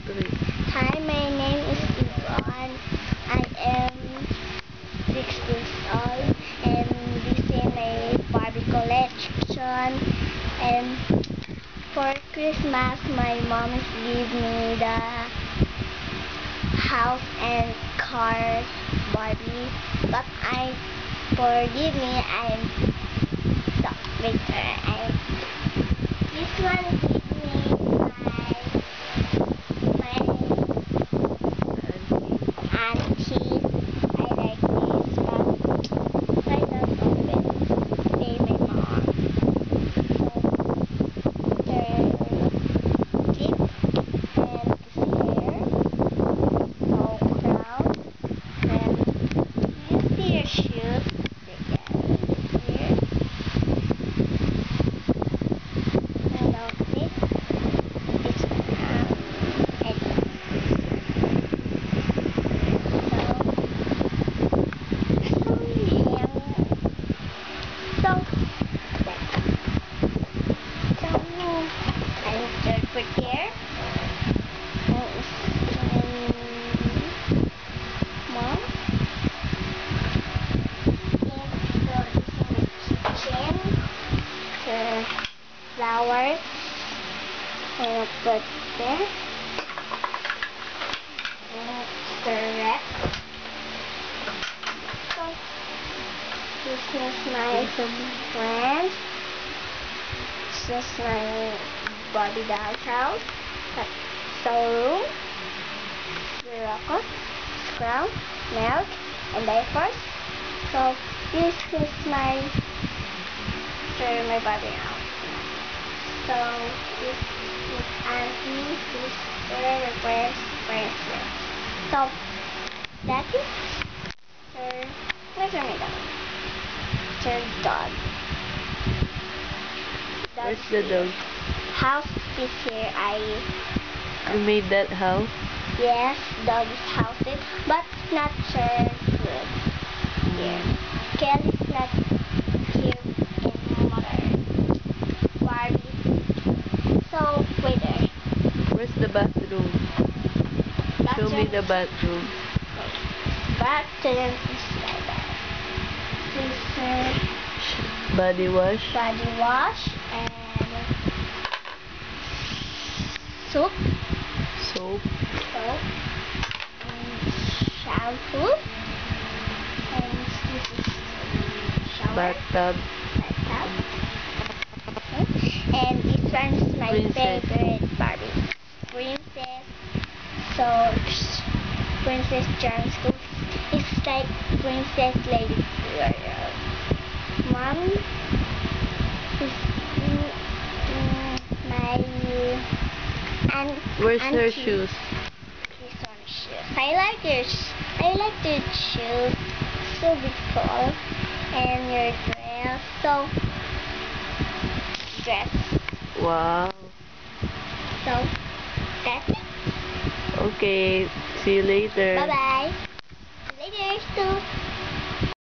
3. Hi, my name is Yvonne. I am 6 years old, and this is my Barbie collection. And for Christmas, my mom gave me the house and car Barbie, but forgive me, I'm so bitter. This one give me my auntie. I like this, but I don't open. Say my mom. So her clip and this hair, so crown, and you see her shoes. Here. And outfit. It's prepare mom kitchen flowers and put there and correct. So this is my friends. This is my Barbie doll house. Showroom, Morocco, crown, milk, and diapers. So this is my Barbie house. So this is auntie, sister, friends. So that is her. Where's my dog? Her dog. Where's the dog? House is here. You made that house? Yes, dog is housed, but not sure good here. Kelly's not here anymore. Barbie. So wait there. Where's the bathroom? Show me the bathroom. Bathroom is like that. Body wash. Body wash and soap. Soap. And shampoo. And this is shower. Bathtub. And this one's my Princess. favorite Barbie. Princess Charms. It's like Princess Lady Royal. Mom is my aunt. Where's auntie. her shoes? This one shoes. I like the shoes. So beautiful. And your dress. Wow. So that's it. Okay. See you later. Bye bye. Later, too.